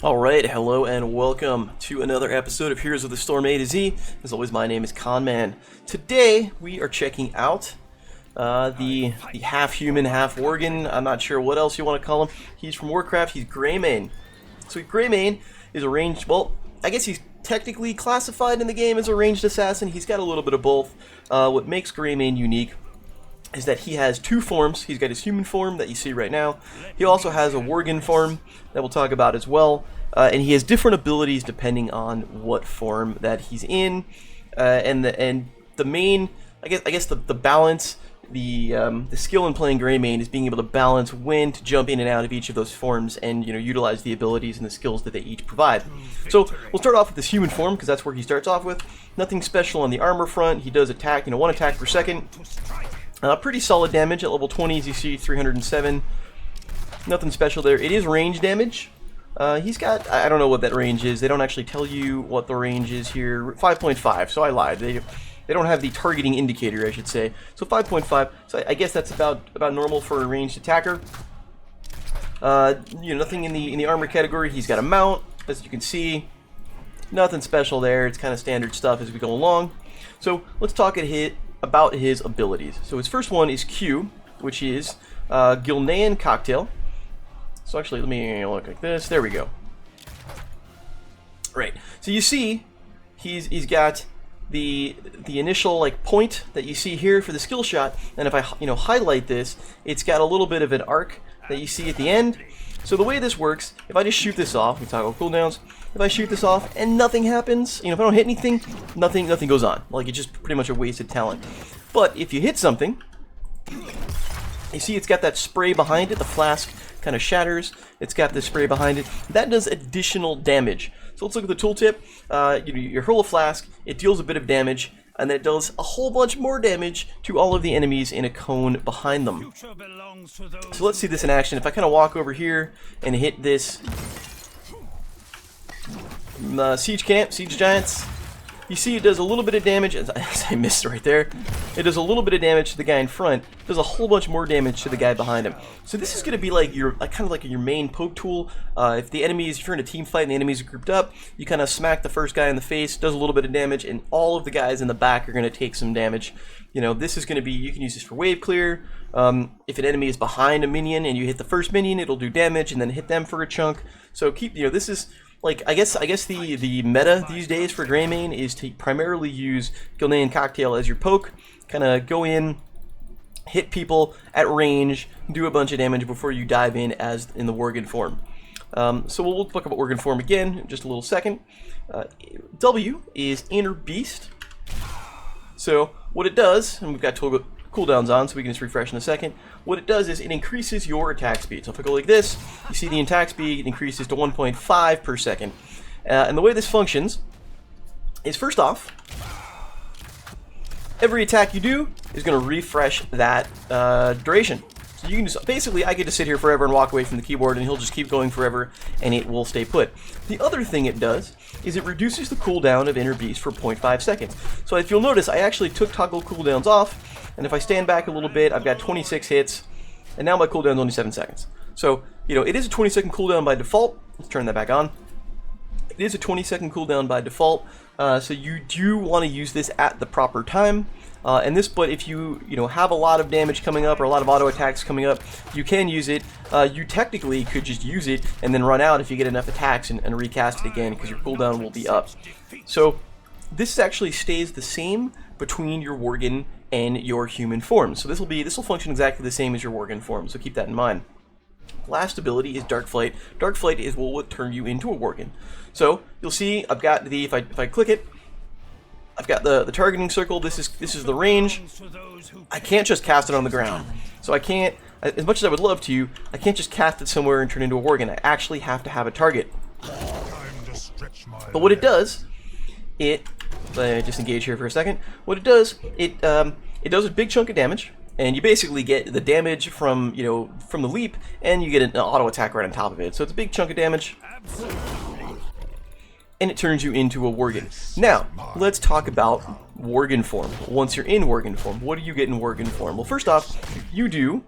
Alright, hello and welcome to another episode of Heroes of the Storm A to Z. As always, my name is Conman. Today, we are checking out the half-human, half-organ. I'm not sure what else you want to call him. He's from Warcraft, he's Greymane. So Greymane is a ranged, well, I guess he's technically classified in the game as a ranged assassin. He's got a little bit of both. What makes Greymane unique is that he has two forms. He's got his human form that you see right now. He also has a worgen form that we'll talk about as well. And he has different abilities depending on what form that he's in. And the main, I guess the balance, the skill in playing Greymane is being able to balance when to jump in and out of each of those forms and utilize the abilities and the skills that they each provide. So we'll start off with this human form because that's where he starts off with. Nothing special on the armor front. He does attack, one attack per second. Pretty solid damage at level 20, as you see, 307. Nothing special there. It is range damage. He's got, I don't know what that range is. They don't actually tell you what the range is here. 5.5, so I lied. They don't have the targeting indicator, I should say. So 5.5, so I guess that's about normal for a ranged attacker. Nothing in the armor category. He's got a mount, as you can see. Nothing special there. It's kind of standard stuff as we go along. So let's talk about his abilities. So his first one is Q, which is Greymane Cocktail. So actually, let me look like this. There we go. Right. So you see, he's got the initial point that you see here for the skill shot, and if I highlight this, it's got a little bit of an arc that you see at the end. So the way this works, if I just shoot this off, we talk about cooldowns. If I shoot this off and nothing happens, if I don't hit anything, nothing goes on. It's just pretty much a wasted talent. But if you hit something, you see it's got that spray behind it. The flask kind of shatters. It's got this spray behind it. That does additional damage. So let's look at the tooltip. You hurl a flask, it deals a bit of damage, and it does a whole bunch more damage to all of the enemies in a cone behind them. So let's see this in action. If I kind of walk over here and hit this siege giants, you see it does a little bit of damage, as I missed right there. It does a little bit of damage to the guy in front, does a whole bunch more damage to the guy behind him. So this is going to be like your your main poke tool. If you're in a team fight and the enemies are grouped up, you kind of smack the first guy in the face, does a little bit of damage, and all of the guys in the back are going to take some damage. This is going to be, you can use this for wave clear. If an enemy is behind a minion and you hit the first minion, it'll do damage, and then hit them for a chunk. So this is, I guess the meta these days for Greymane is to primarily use Greymane Cocktail as your poke, kind of go in, hit people at range, do a bunch of damage before you dive in as in the worgen form. So we'll talk about worgen form again in just a little second. W is Inner Beast. So what it does, and we've got cooldowns on, so we can just refresh in a second. What it does is it increases your attack speed. So if I go like this, you see the attack speed increases to 1.5 per second. And the way this functions is, first off, every attack you do is going to refresh that duration. So you can just, basically, I get to sit here forever and walk away from the keyboard, and he'll just keep going forever, and it will stay put. The other thing it does is it reduces the cooldown of Inner Beast for 0.5 seconds. So if you'll notice, I actually took toggle cooldowns off, and if I stand back a little bit, I've got 26 hits, and now my cooldown is only 7 seconds. So, it is a 20-second cooldown by default. Let's turn that back on. It is a 20-second cooldown by default, so you do want to use this at the proper time. But if you have a lot of damage coming up or a lot of auto attacks coming up, you can use it. You technically could just use it and then run out if you get enough attacks and recast it again, because your cooldown will be up. So this actually stays the same between your worgen and your human form. So this will function exactly the same as your worgen form. So keep that in mind. Last ability is Dark Flight. Dark Flight is what will turn you into a worgen. So you'll see I've got if I click it, I've got the targeting circle. This is the range. I can't just cast it on the ground. So I can't, as much as I would love to, I can't just cast it somewhere and turn it into a worgen. I actually have to have a target. But what it does, let me just engage here for a second. What it does, it does a big chunk of damage, and you basically get the damage from the leap, and you get an auto attack right on top of it. So it's a big chunk of damage. and it turns you into a Worgen. Now, let's talk about Worgen form. Once you're in Worgen form, what do you get in Worgen form? Well, first off, you do,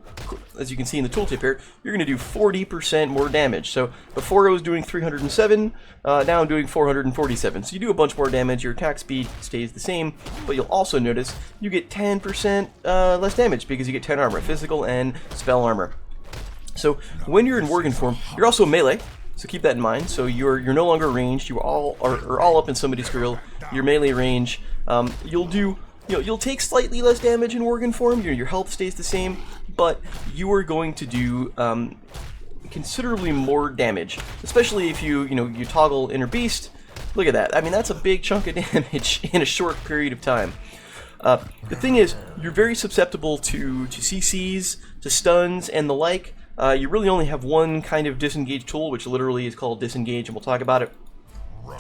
as you can see in the tooltip here, you're going to do 40% more damage. So before I was doing 307, now I'm doing 447. So you do a bunch more damage, your attack speed stays the same, but you'll also notice you get 10% less damage because you get 10 armor, physical and spell armor. So when you're in Worgen form, you're also melee. So keep that in mind. So you're no longer ranged. You are all up in somebody's grill. Your melee range. You'll take slightly less damage in Worgen form. Your health stays the same, but you are going to do considerably more damage, especially if you toggle Inner Beast. Look at that. I mean, that's a big chunk of damage in a short period of time. The thing is, you're very susceptible to CCs, to stuns, and the like. You really only have one kind of disengage tool, which literally is called disengage, and we'll talk about it.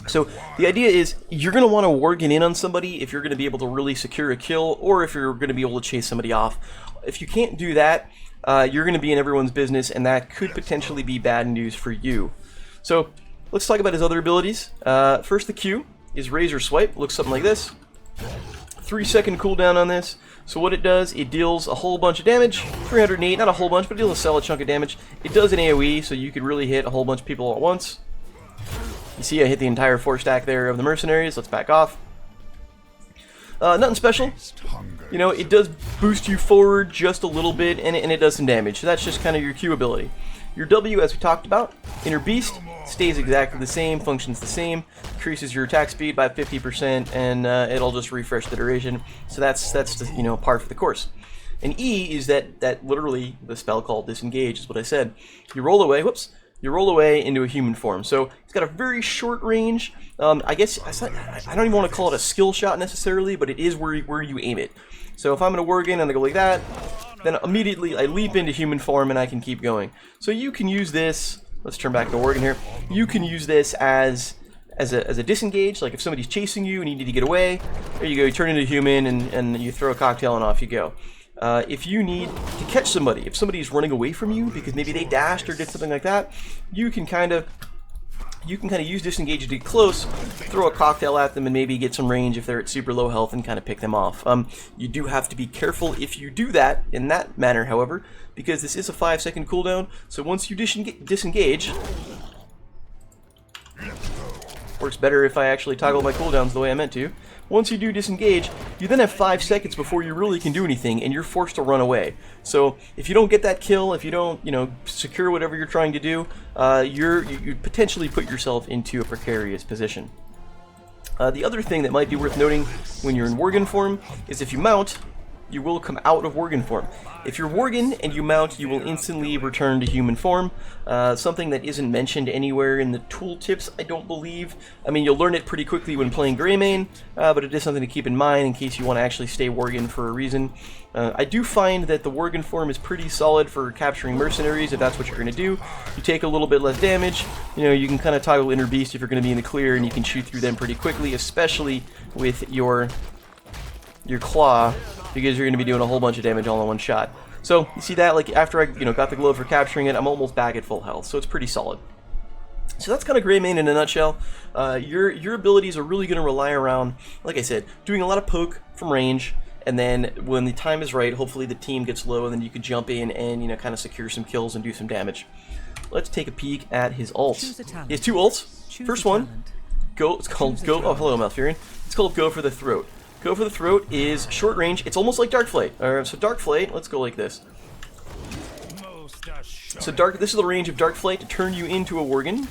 So the idea is you're going to want to Worgen in on somebody if you're going to be able to really secure a kill, or if you're going to be able to chase somebody off. If you can't do that, you're going to be in everyone's business, and that could potentially be bad news for you. So let's talk about his other abilities. First, the Q is Razor Swipe. Looks something like this. 3-second cooldown on this. So what it does, it deals a whole bunch of damage. 308, not a whole bunch, but it deals a solid chunk of damage. It does an AoE, so you could really hit a whole bunch of people at once. You see I hit the entire 4-stack there of the mercenaries. Let's back off. Nothing special. You know, it does boost you forward just a little bit, and it does some damage. So that's just kind of your Q ability. Your W, as we talked about, Inner Beast, stays exactly the same, functions the same, increases your attack speed by 50%, and it'll just refresh the duration. So that's just, par for the course. And E is that literally the spell called Disengage is what I said. You roll away, you roll away into a human form. So it's got a very short range. I guess I don't even want to call it a skill shot necessarily, but it is where you aim it. So if I'm going to Worgen and I go like that, then immediately I leap into human form and I can keep going. So you can use this. Let's turn back to Worgen here. You can use this as a disengage. Like if somebody's chasing you and you need to get away, there you go. You turn into human and you throw a cocktail and off you go. If you need to catch somebody, if somebody's running away from you because maybe they dashed or did something like that, you can kind of use disengage to get close, throw a cocktail at them, and maybe get some range if they're at super low health and kind of pick them off. You do have to be careful if you do that in that manner, however, because this is a 5-second cooldown. So once you disengage, works better if I actually toggle my cooldowns the way I meant to. Once you do disengage, you then have 5 seconds before you really can do anything, and you're forced to run away. So if you don't get that kill, if you don't, secure whatever you're trying to do, you potentially put yourself into a precarious position. The other thing that might be worth noting when you're in Worgen form is if you mount, you will come out of Worgen form. If you're Worgen and you mount, you will instantly return to human form. Something that isn't mentioned anywhere in the tooltips, I don't believe. I mean, you'll learn it pretty quickly when playing Greymane, but it is something to keep in mind in case you want to actually stay Worgen for a reason. I do find that the Worgen form is pretty solid for capturing mercenaries if that's what you're going to do. You take a little bit less damage. You can kind of toggle Inner Beast if you're going to be in the clear, and you can shoot through them pretty quickly, especially with your claw, because you're going to be doing a whole bunch of damage all in one shot. So you see that, like after I got the glove for capturing it, I'm almost back at full health, so it's pretty solid. So that's kind of Greymane in a nutshell. Your abilities are really going to rely around, like I said, doing a lot of poke from range, and then when the time is right, hopefully the team gets low, and then you can jump in and kind of secure some kills and do some damage. Let's take a peek at his ults. He has 2 ults. First one, go. It's called Go. Oh, hello, Malfurion. It's called Go for the Throat. Go for the Throat is short range. It's almost like Dark Flight. So Dark Flight, let's go like this. So this is the range of Dark Flight to turn you into a Worgen.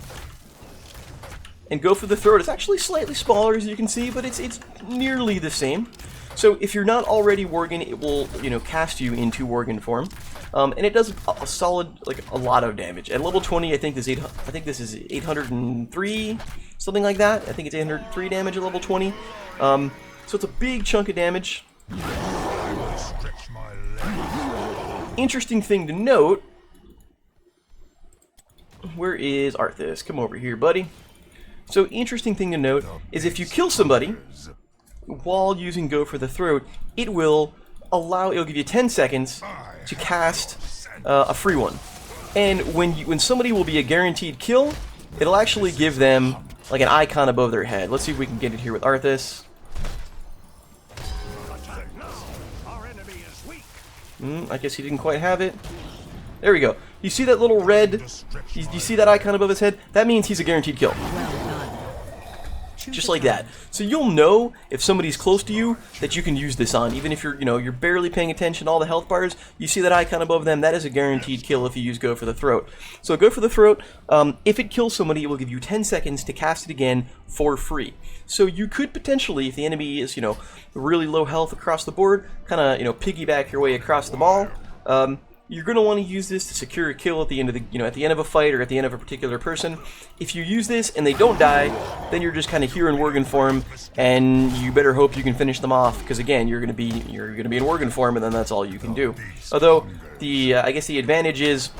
And Go for the Throat is actually slightly smaller, as you can see, but it's nearly the same. So if you're not already Worgen, it will cast you into Worgen form, and it does a solid, a lot of damage. At level 20, I think this is 803, something like that. I think it's 803 damage at level 20. So it's a big chunk of damage. Interesting thing to note. Where is Arthas? Come over here, buddy. So interesting thing to note is if you kill somebody while using Go for the Throat, it'll give you 10 seconds to cast a free one. And when somebody will be a guaranteed kill, it'll actually give them like an icon above their head. Let's see if we can get it here with Arthas. I guess he didn't quite have it. There we go. You see that little red? You see that icon above his head? That means he's a guaranteed kill. Just like that. So you'll know if somebody's close to you that you can use this on, even if you're barely paying attention to all the health bars. You see that icon above them, that is a guaranteed kill if you use Go for the Throat. So Go for the Throat, if it kills somebody, it will give you 10 seconds to cast it again for free. So you could potentially, if the enemy is, really low health across the board, kind of, piggyback your way across the ball. You're going to want to use this to secure a kill at the end of at the end of a fight or at the end of a particular person. If you use this and they don't die, then you're just kind of here in Worgen form, and you better hope you can finish them off, because again, you're going to be in Worgen form, and then that's all you can do. Although I guess the advantage is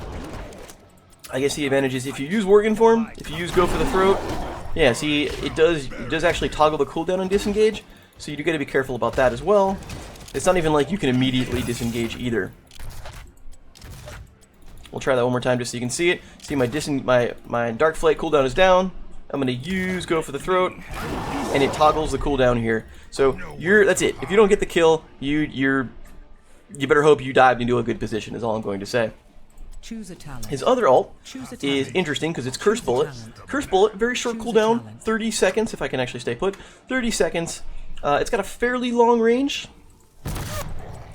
if you use Worgen form, if you use Go for the Throat, yeah, see, it does actually toggle the cooldown on disengage, so you do got to be careful about that as well. It's not even like you can immediately disengage either. We'll try that one more time just so you can see it. See, my Dark Flight cooldown is down. I'm going to use Go for the Throat, and it toggles the cooldown here. So that's it. If you don't get the kill, you better hope you dive into a good position, is all I'm going to say. Choose a talent. His other ult is interesting because it's Curse Bullet. Curse Bullet, very short cooldown, 30 seconds, if I can actually stay put. 30 seconds. It's got a fairly long range.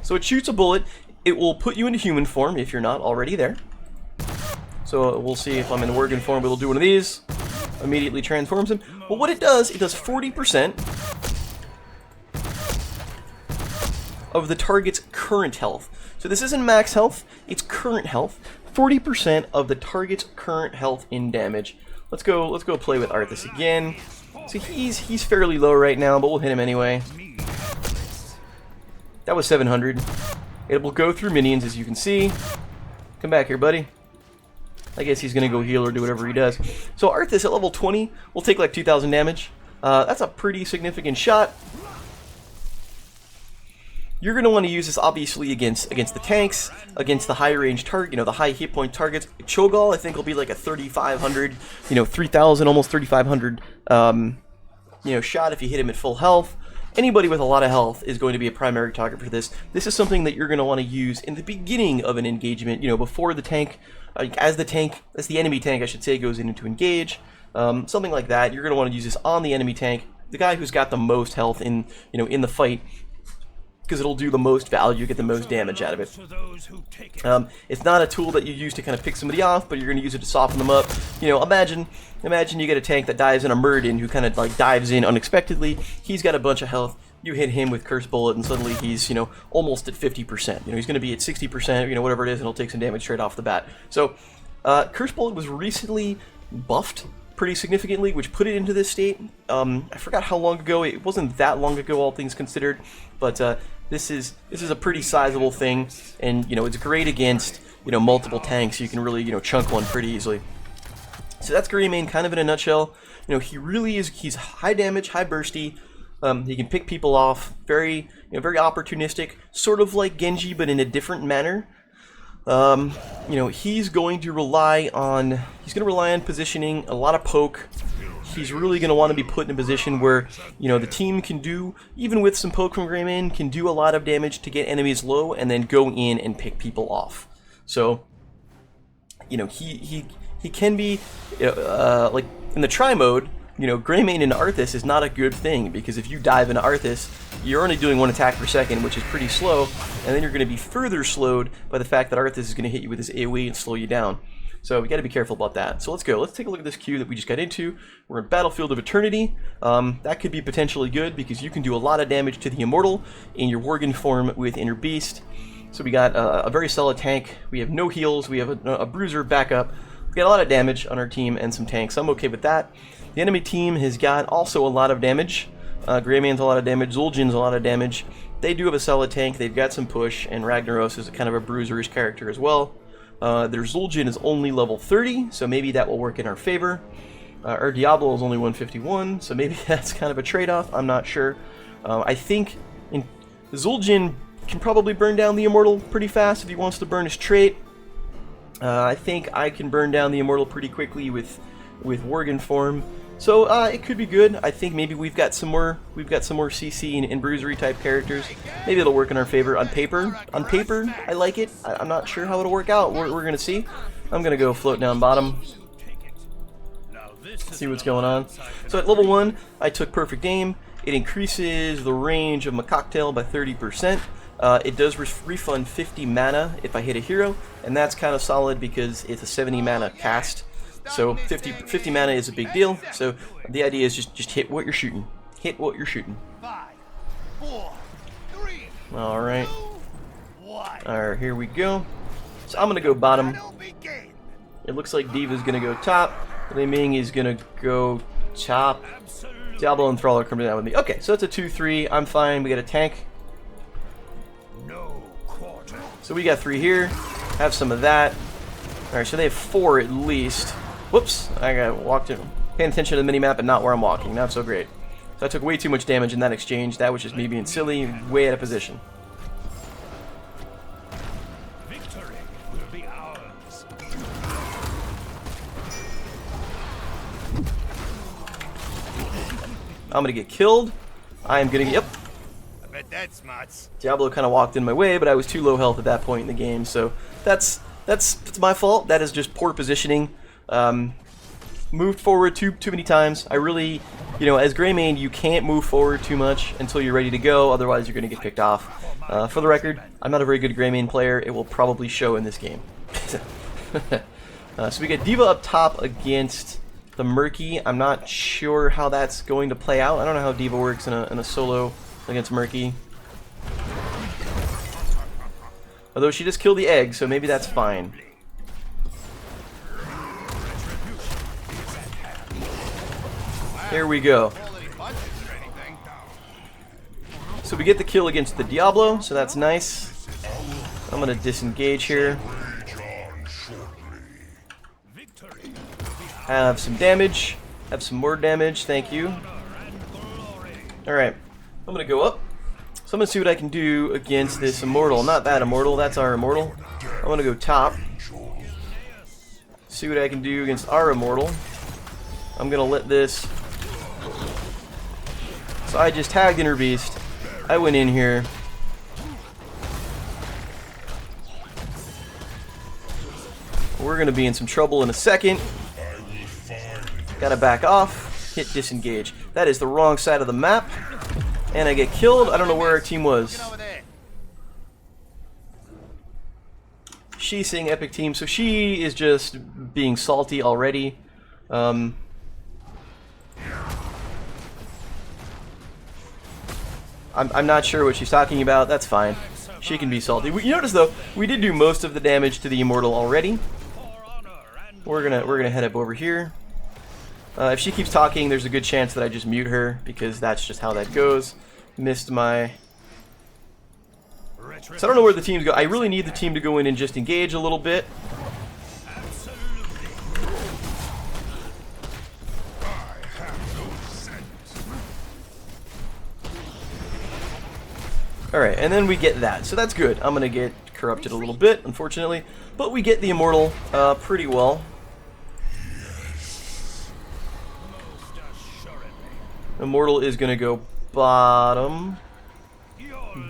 So it shoots a bullet. It will put you into human form if you're not already there. So we'll see if I'm in Worgen form, but we'll do one of these. Immediately transforms him. Well, what it does 40% of the target's current health. So this isn't max health, it's current health. 40% of the target's current health in damage. Let's go play with Arthas again. So he's fairly low right now, but we'll hit him anyway. That was 700. It will go through minions, as you can see. Come back here, buddy. I guess he's going to go heal or do whatever he does. So Arthas at level 20 will take like 2,000 damage. That's a pretty significant shot. You're going to want to use this obviously against the tanks, against the high range target, the high hit point targets. Cho'Gall, I think, will be like a 3,500, 3,000, almost 3,500, shot if you hit him at full health. Anybody with a lot of health is going to be a primary target for this. This is something that you're going to want to use in the beginning of an engagement, before the tank, as the enemy tank, I should say, goes in to engage. Something like that. You're going to want to use this on the enemy tank, the guy who's got the most health in the fight, because it'll do the most value, get the most damage out of it. It's not a tool that you use to kind of pick somebody off, but you're going to use it to soften them up. Imagine you get a tank that dives in a Muradin who kind of like dives in unexpectedly. He's got a bunch of health. You hit him with Curse Bullet, and suddenly he's almost at 50%. He's going to be at 60%, whatever it is, and he'll take some damage straight off the bat. So Curse Bullet was recently buffed pretty significantly, which put it into this state. I forgot how long ago. It wasn't that long ago, all things considered, but this is a pretty sizable thing, and it's great against multiple tanks. You can really chunk one pretty easily. So that's Greymane kind of in a nutshell. He really is. He's high damage, high bursty. He can pick people off. Very very opportunistic, sort of like Genji, but in a different manner. He's going to rely on positioning, a lot of poke. He's really going to want to be put in a position where, the team can do, even with some poke from Greymane, can do a lot of damage to get enemies low and then go in and pick people off. So, he can be, like, in the try mode, Greymane into Arthas is not a good thing, because if you dive into Arthas, you're only doing 1 attack per second, which is pretty slow, and then you're going to be further slowed by the fact that Arthas is going to hit you with his AoE and slow you down. So we got to be careful about that. So let's go. Let's take a look at this queue that we just got into. We're in Battlefield of Eternity. That could be potentially good because you can do a lot of damage to the Immortal in your Worgen form with Inner Beast. So we got a very solid tank. We have no heals. We have a bruiser backup. We got a lot of damage on our team and some tanks. I'm okay with that. The enemy team has got also a lot of damage. Greymane's a lot of damage. Zul'jin's a lot of damage. They do have a solid tank. They've got some push, and Ragnaros is kind of a bruiserish character as well. Their Zul'jin is only level 30, so maybe that will work in our favor. Our Diablo is only 151, so maybe that's kind of a trade-off. I'm not sure. I think Zul'jin can probably burn down the Immortal pretty fast if he wants to burn his trait. I think I can burn down the Immortal pretty quickly with with Worgen form. So it could be good. I think maybe we've got some more CC and bruisery type characters. Maybe it'll work in our favor on paper. On paper, I like it. I'm not sure how it'll work out. We're gonna see. I'm gonna go float down bottom. See what's going on. So at level 1, I took Perfect Aim. It increases the range of my cocktail by 30%. It does refund 50 mana if I hit a hero, and that's kind of solid because it's a 70 mana cast. So 50 mana is a big deal. So the idea is just hit what you're shooting. Hit what you're shooting. 5, 4, 3. All right. All right, here we go. So I'm gonna go bottom. It looks like Diva's gonna go top. Greymane is gonna go top. Diablo and Thrall are coming down with me. Okay, so it's a 2-3. I'm fine. We got a tank. So we got 3 here. Have some of that. All right, so they have 4 at least. Whoops! I got walked in. Paying attention to the minimap and not where I'm walking. Not so great. So I took way too much damage in that exchange. That was just me being silly, way out of position. Victory will be ours. I'm gonna get killed. I am gonna get. Yep. I bet that's smarts. Diablo kind of walked in my way, but I was too low health at that point in the game, so that's my fault. That is just poor positioning. Moved forward too many times. I really, as Greymane, you can't move forward too much until you're ready to go. Otherwise, you're going to get picked off. For the record, I'm not a very good Greymane player. It will probably show in this game. So we get Diva up top against the Murky. I'm not sure how that's going to play out. I don't know how Diva works in a solo against Murky. Although she just killed the egg, so maybe that's fine. Here we go. So we get the kill against the Diablo, so that's nice. I'm gonna disengage here. Have some damage. Have some more damage, thank you. Alright, I'm gonna go up. So I'm gonna see what I can do against this Immortal. Not that Immortal, that's our Immortal. I'm gonna go top. See what I can do against our Immortal. I'm gonna let this. So I just tagged Inner Beast. I went in here. We're gonna be in some trouble in a second. Gotta back off. Hit disengage. That is the wrong side of the map. And I get killed. I don't know where our team was. She's saying epic team, so she is just being salty already. I'm not sure what she's talking about. That's fine. She can be salty. You notice though, we did do most of the damage to the Immortal already. We're gonna head up over here. If she keeps talking, there's a good chance that I just mute her because that's just how that goes. Missed my. So I don't know where the teams go. I really need the team to go in and just engage a little bit. Alright, and then we get that. So that's good. I'm going to get corrupted a little bit, unfortunately. But we get the Immortal pretty well. Immortal is going to go bottom.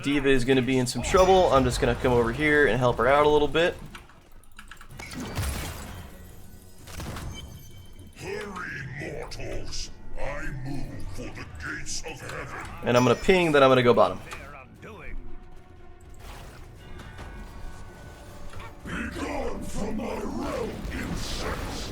Diva is going to be in some trouble. I'm just going to come over here and help her out a little bit. Hurry, mortals. I move for the gates of heaven. And I'm going to ping that I'm going to go bottom. Be gone from my realm, insects.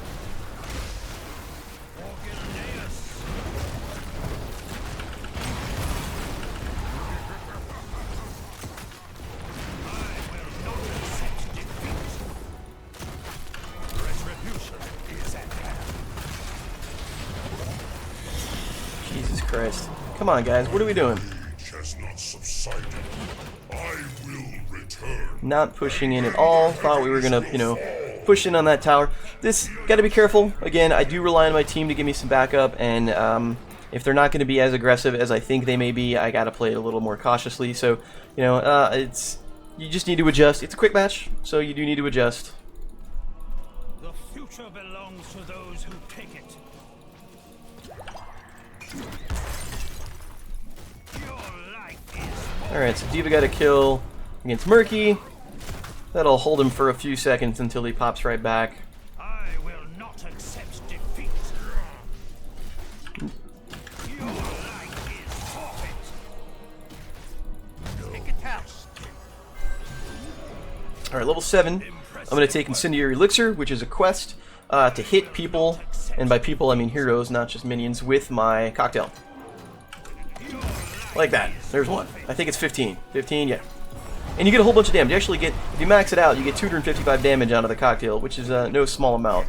Jesus Christ. Come on, guys. What are we doing? Has not subsided. I will return. Not pushing in at all. Thought we were gonna, push in on that tower. This, gotta be careful. Again, I do rely on my team to give me some backup, and if they're not gonna be as aggressive as I think they may be, I gotta play it a little more cautiously. So, you just need to adjust. It's a quick match, so you do need to adjust. The future belongs to those who take it. Alright, so Diva got a kill against Murky. That'll hold him for a few seconds until he pops right back. I will not accept defeat. Your life is forfeit. Take it out. Alright, level 7. I'm going to take Incendiary Elixir, which is a quest to hit people, and by people I mean heroes, not just minions, with my cocktail. Like that. There's one. I think it's 15. 15, yeah. And you get a whole bunch of damage. You actually get, if you max it out, you get 255 damage out of the cocktail, which is no small amount.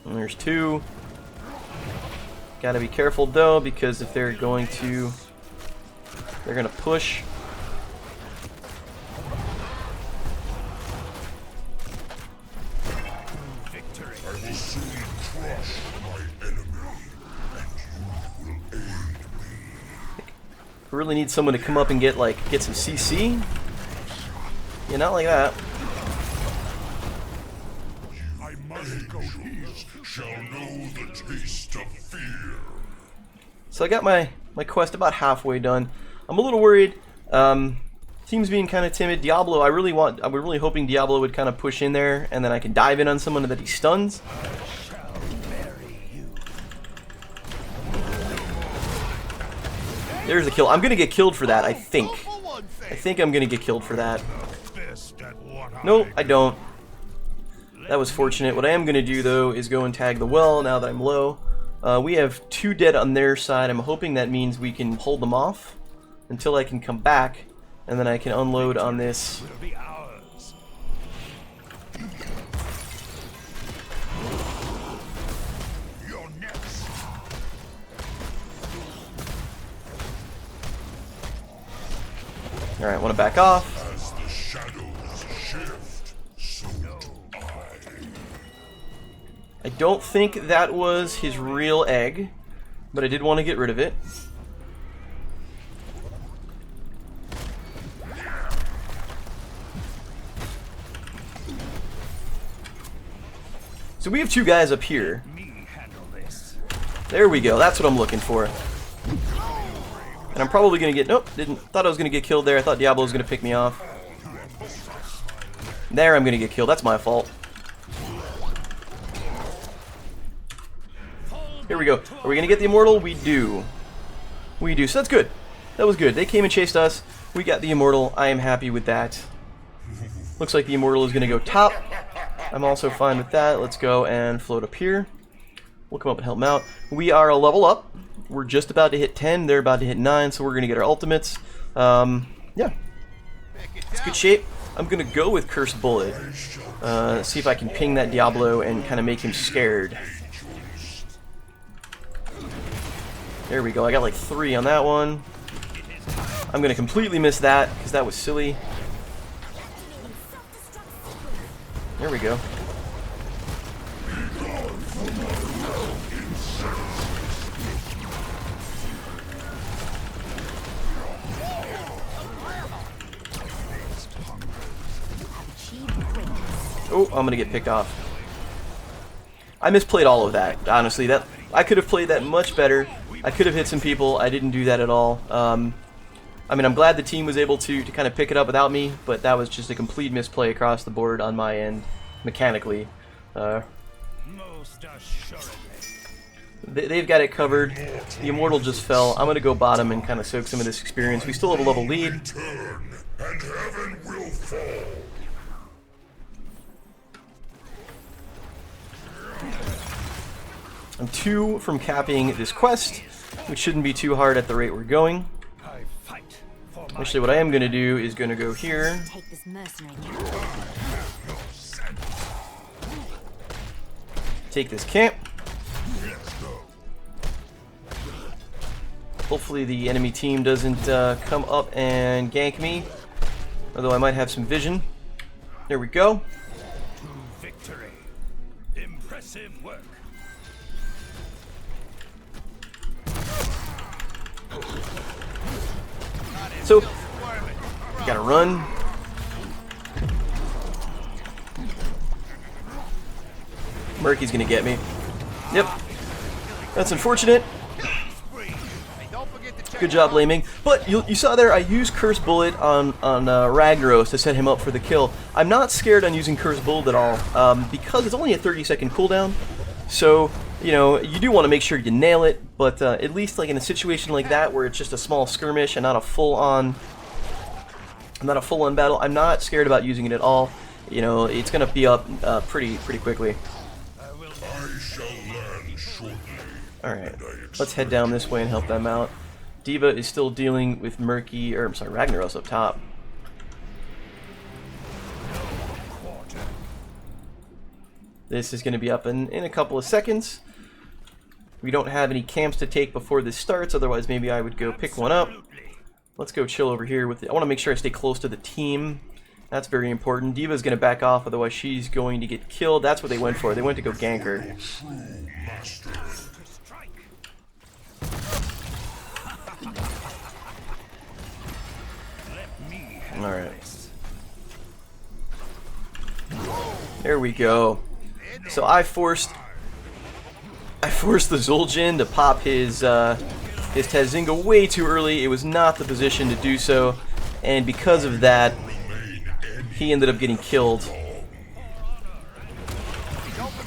And there's 2. Gotta be careful though, because if they're going to push. I will soon crush my enemy, and you will aid me. We really need someone to come up and get some CC. Yeah, not like that. I must go here. Shall know the taste of fear. So I got my quest about halfway done. I'm a little worried. Team's being kind of timid. Diablo, I was really hoping Diablo would kind of push in there, and then I can dive in on someone that he stuns. There's the kill. I'm gonna get killed for that, I think. I think I'm gonna get killed for that. Nope, I don't. That was fortunate. What I am gonna do though is go and tag the well now that I'm low. We have 2 dead on their side. I'm hoping that means we can hold them off until I can come back, and then I can unload on this. Will be ours. You're next. Alright, want to back off. As the shadows shift, so do I don't think that was his real egg, but I did want to get rid of it. So we have 2 guys up here. Me handle this. There we go. That's what I'm looking for. And I'm probably gonna get. Nope, didn't. Thought I was gonna get killed there. I thought Diablo was gonna pick me off. There, I'm gonna get killed. That's my fault. Here we go. Are we gonna get the Immortal? We do. We do. So that's good. That was good. They came and chased us. We got the Immortal. I am happy with that. Looks like the Immortal is gonna go top. I'm also fine with that. Let's go and float up here. We'll come up and help them out. We are a level up. We're just about to hit 10. They're about to hit 9, so we're going to get our ultimates. Yeah. It's good shape. I'm going to go with Cursed Bullet. See if I can ping that Diablo and kind of make him scared. There we go. I got like 3 on that one. I'm going to completely miss that because that was silly. There we go. Oh, I'm gonna get picked off. I misplayed all of that, honestly. That I could have played that much better. I could have hit some people. I didn't do that at all. I mean, I'm glad the team was able to kind of pick it up without me, but that was just a complete misplay across the board on my end, mechanically. Most assuredly. They've got it covered. The Immortal just fell. I'm gonna go bottom and kind of soak some of this experience. We still have a level lead. Return, and heaven will fall. I'm 2 from capping this quest, which shouldn't be too hard at the rate we're going. I fight for my Actually, what I am going to do is going to go here. Take this mercenary camp. Take this camp. Hopefully the enemy team doesn't come up and gank me, although I might have some vision. There we go. victory. Impressive work. So, gotta run. Murky's gonna get me. Yep. That's unfortunate. Hey, don't forget Good job, Laming. But you saw there, I used Curse Bullet on Ragnaros to set him up for the kill. I'm not scared on using Curse Bullet at all, because it's only a 30-second cooldown. So, you know, you do want to make sure you nail it, but at least like in a situation like that where it's just a small skirmish and not a full-on battle, I'm not scared about using it at all. You know, it's going to be up pretty quickly. I shall land shortly. Alright, let's head down this way and help them out. D.Va is still dealing with Ragnaros up top. This is going to be up in a couple of seconds. We don't have any camps to take before this starts, otherwise maybe I would go pick one up. Let's go chill over here with I want to make sure I stay close to the team. That's very important. D.Va's going to back off, otherwise she's going to get killed. That's what they went for. They went to go gank her. Alright. There we go. So I forced the Zul'jin to pop his Tazinga way too early. It was not the position to do so, and because of that, he ended up getting killed.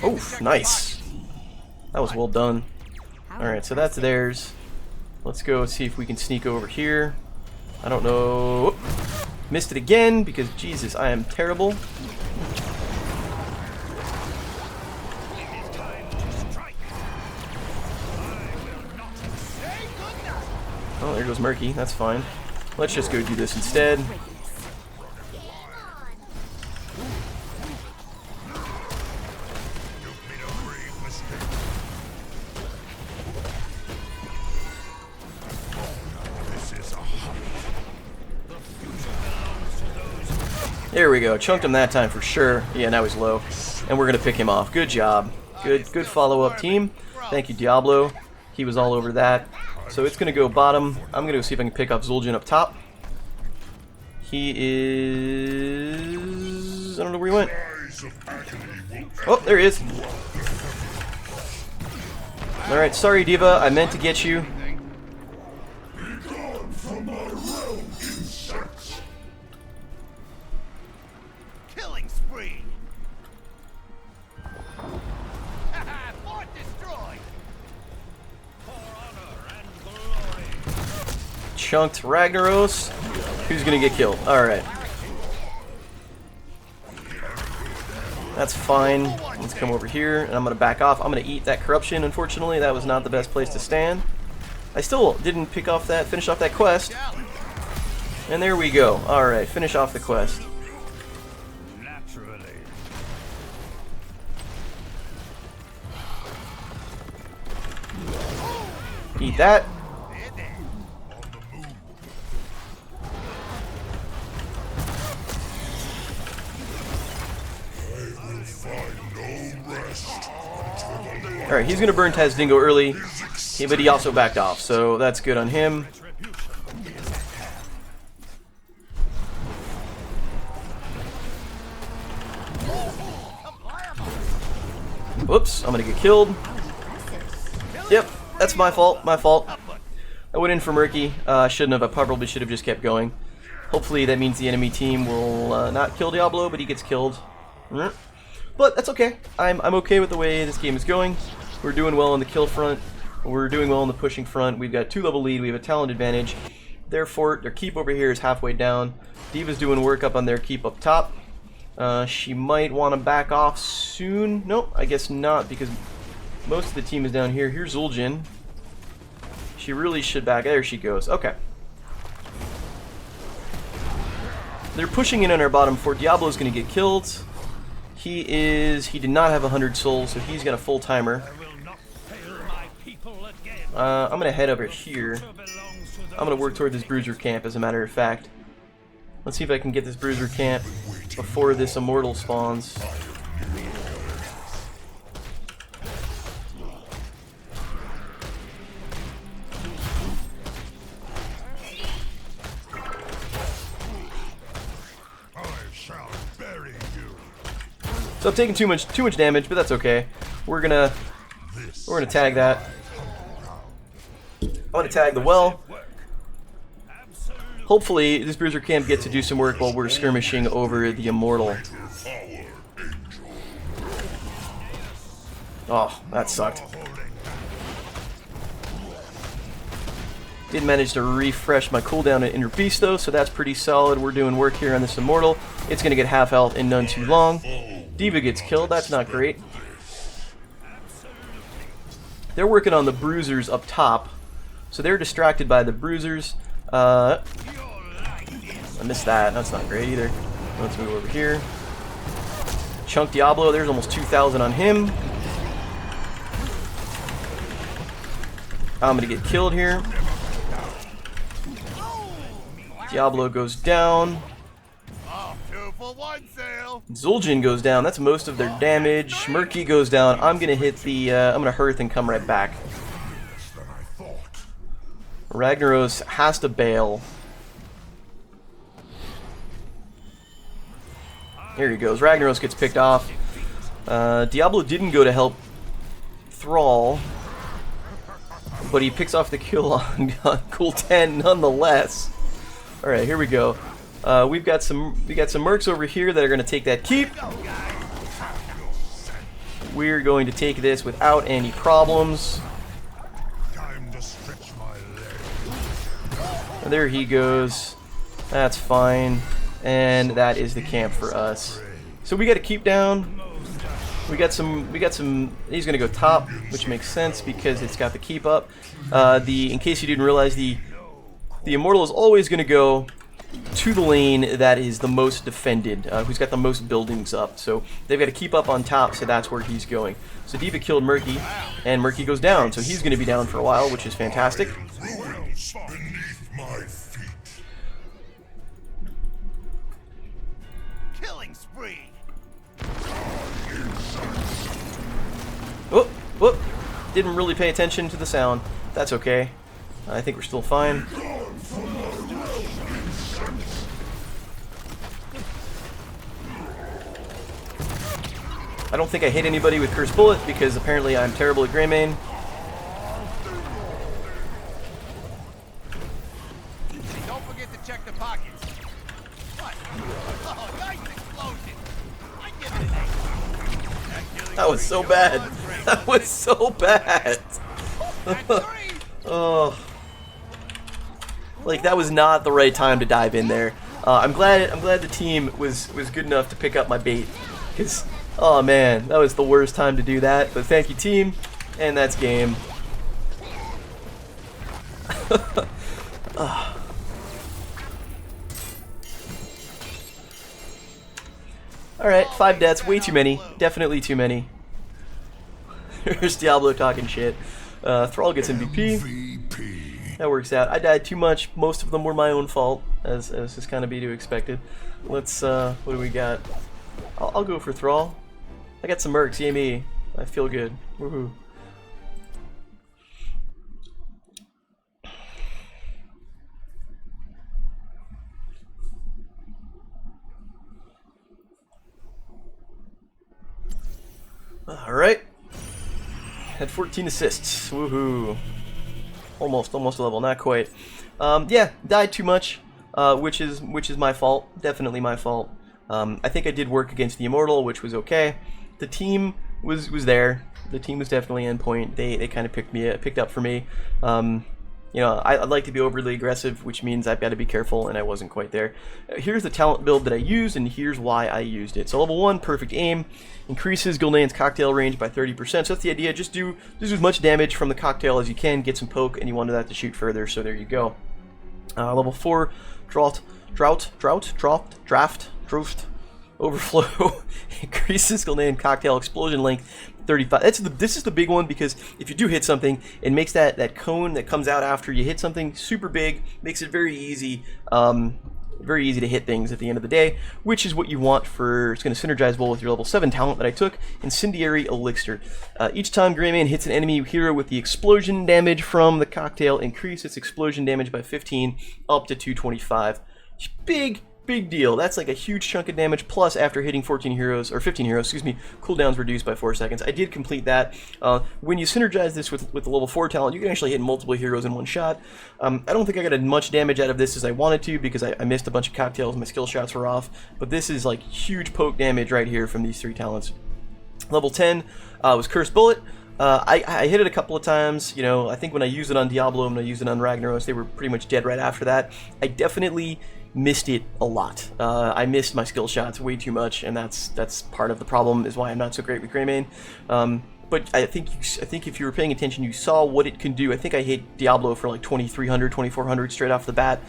Oh, nice. That was well done. Alright, so that's theirs. Let's go see if we can sneak over here. I don't know. Oop. Missed it again because, Jesus, I am terrible. Oh, there goes Murky. That's fine. Let's just go do this instead. There we go. Chunked him that time for sure. Yeah, now he's low. And we're going to pick him off. Good job. Good follow-up, team. Thank you, Diablo. He was all over that. So it's going to go bottom. I'm going to go see if I can pick up Zul'jin up top. He is... I don't know where he went. Oh, there he is. Alright, sorry, D.Va. I meant to get you. Killing spree. Fort destroyed. For honor and glory. Chunked Ragnaros. Who's gonna get killed? Alright. That's fine. Let's come over here, and I'm gonna back off. I'm gonna eat that corruption, unfortunately. That was not the best place to stand. I still didn't finish off that quest. And there we go. Alright, finish off the quest. Naturally. Eat that. Alright, he's going to burn Tazdingo early, but he also backed off, so that's good on him. Whoops, I'm going to get killed. Yep, that's my fault, I went in for Murky. Shouldn't have, I probably should have just kept going. Hopefully that means the enemy team will not kill Diablo, but he gets killed. But that's okay. I'm okay with the way this game is going. We're doing well on the kill front. We're doing well on the pushing front. We've got a 2-level lead. We have a talent advantage. Their fort, their keep over here is halfway down. D.Va's doing work up on their keep up top. She might want to back off soon. Nope, I guess not, because most of the team is down here. Here's Zul'jin. She really should back. There she goes. Okay. They're pushing in on our bottom fort. Diablo's going to get killed. He did not have 100 souls, so he's got a full timer. I'm going to head over here. I'm going to work toward this bruiser camp, as a matter of fact. Let's see if I can get this bruiser camp before this immortal spawns. So I'm taking too much damage, but that's okay. We're gonna tag that. I'm gonna tag the well. hopefully this bruiser camp gets to do some work while we're skirmishing over the Immortal. Oh, that sucked. Did manage to refresh my cooldown at Inner Beast though, so that's pretty solid. We're doing work here on this Immortal. It's going to get half health in none too long. D.Va gets killed, that's not great. They're working on the bruisers up top, so they're distracted by the bruisers. I missed that, that's not great either. Let's move over here. Chunk Diablo, there's almost 2,000 on him. I'm going to get killed here. Diablo goes down. Zul'jin goes down. That's most of their damage. Murky goes down. I'm gonna hit the. I'm gonna hearth and come right back. Ragnaros has to bail. Here he goes. Ragnaros gets picked off. Diablo didn't go to help Thrall, but he picks off the kill on Cool 10 nonetheless. All right, here we go. We got some mercs over here that are going to take that keep. We're going to take this without any problems. And there he goes. That's fine. And that is the camp for us. So we got to keep down. We got some. He's going to go top, which makes sense because it's got the keep up. In case you didn't realize, the Immortal is always going to go to the lane that is the most defended, who's got the most buildings up. So they've got to keep up on top, so that's where he's going. So D.Va killed Murky, and Murky goes down, so he's going to be down for a while, which is fantastic. Killing spree. Whoop, whoop. Didn't really pay attention to the sound. That's okay. I think we're still fine. I don't think I hit anybody with Cursed Bullet because apparently I'm terrible at Greymane. Don't forget to check the pockets. What? Oh, nice explosion. I give it an 8. That was so bad. That was so bad. Oh, like that was not the right time to dive in there. I'm glad the team was good enough to pick up my bait, because oh man, that was the worst time to do that. But thank you, team, and that's game. Alright, 5 deaths, way too many. Definitely too many. There's Diablo talking shit. Thrall gets MVP. That works out. I died too much. Most of them were my own fault, as is kind of be to expected. Let's, what do we got? I'll go for Thrall. I got some mercs, yay me. I feel good. Woohoo. Alright. Had 14 assists. Woohoo. Almost a level, not quite. Yeah, died too much, which is my fault. Definitely my fault. I think I did work against the Immortal, which was okay. The team was there. The team was definitely in point. They kind of picked up for me. You know, I'd like to be overly aggressive, which means I've got to be careful, and I wasn't quite there. Here's the talent build that I used, and here's why I used it. So level 1, perfect aim, increases Gul'dan's cocktail range by 30%. So that's the idea. Just do as much damage from the cocktail as you can, get some poke, and you want that to shoot further. So there you go. Level 4, draft, overflow, increases Gul'dan cocktail explosion length 35. This is the big one, because if you do hit something, it makes that cone that comes out after you hit something super big, makes it very easy to hit things at the end of the day, which is what you want for. It's going to synergize well with your level 7 talent that I took, Incendiary Elixir. Each time Greymane hits an enemy hero with the explosion damage from the cocktail, increase its explosion damage by 15 up to 225. Big big deal. That's like a huge chunk of damage, plus after hitting 14 heroes, or 15 heroes, excuse me, cooldown's reduced by 4 seconds. I did complete that. When you synergize this with the level 4 talent, you can actually hit multiple heroes in one shot. I don't think I got as much damage out of this as I wanted to, because I missed a bunch of cocktails, my skill shots were off, but this is like huge poke damage right here from these 3 talents. Level 10 was Cursed Bullet. I hit it a couple of times. You know, I think when I used it on Diablo and I used it on Ragnaros, they were pretty much dead right after that. I definitely missed it a lot. I missed my skill shots way too much, and that's part of the problem, is why I'm not so great with Greymane. But I think if you were paying attention, you saw what it can do. I think I hit Diablo for like 2300, 2400 straight off the bat.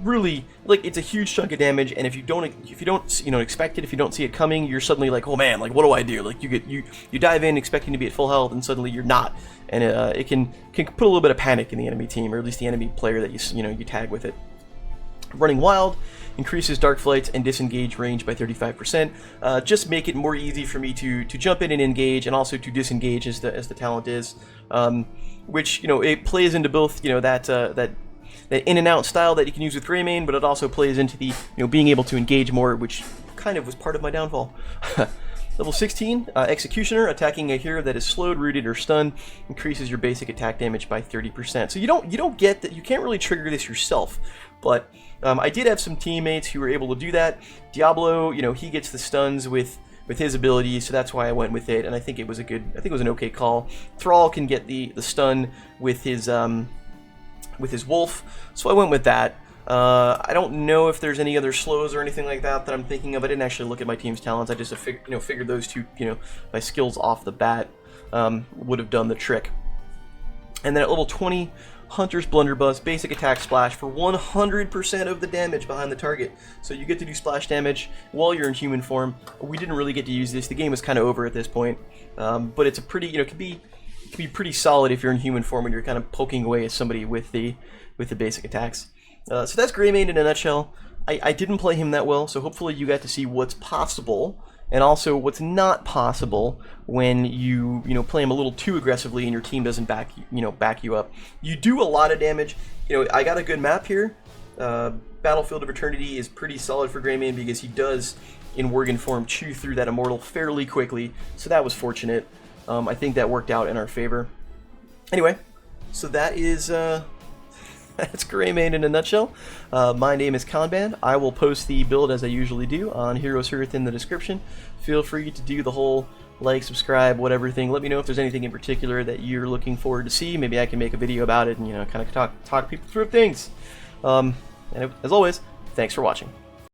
Really, like, it's a huge chunk of damage, and if you don't expect it, if you don't see it coming, you're suddenly like, oh man, like, what do I do? Like, you dive in expecting to be at full health, and suddenly you're not, and it can put a little bit of panic in the enemy team, or at least the enemy player that you tag with it. Running Wild increases Dark Flight's and disengage range by 35%. Just make it more easy for me to jump in and engage, and also to disengage as the talent is, which, you know, it plays into both, you know, that in and out style that you can use with Greymane, but it also plays into the, you know, being able to engage more, which kind of was part of my downfall. Level 16, Executioner, attacking a hero that is slowed, rooted, or stunned, increases your basic attack damage by 30%. So you don't get that. You can't really trigger this yourself, but I did have some teammates who were able to do that. Diablo, you know, he gets the stuns with his ability, so that's why I went with it, and I think it was an okay call. Thrall can get the stun with his wolf, so I went with that. I don't know if there's any other slows or anything like that I'm thinking of. I didn't actually look at my team's talents. I just figured those two, you know, my skills off the bat would have done the trick. And then at level 20, Hunter's Blunderbuss, basic attack splash for 100% of the damage behind the target. So you get to do splash damage while you're in human form. We didn't really get to use this. The game was kind of over at this point, but it's a pretty, you know, it can be pretty solid if you're in human form when you're kind of poking away at somebody with the basic attacks. So that's Greymane in a nutshell. I didn't play him that well, so hopefully you got to see what's possible, and also what's not possible when you play him a little too aggressively and your team doesn't back you up. You do a lot of damage. You know, I got a good map here. Battlefield of Eternity is pretty solid for Greymane because he does, in Worgen form, chew through that Immortal fairly quickly, so that was fortunate. I think that worked out in our favor. Anyway, so that is that's Greymane in a nutshell. My name is Kanban. I will post the build as I usually do on Heroes Earth in the description. Feel free to do the whole like, subscribe, whatever thing. Let me know if there's anything in particular that you're looking forward to see. Maybe I can make a video about it and, you know, kind of talk people through things. And as always, thanks for watching.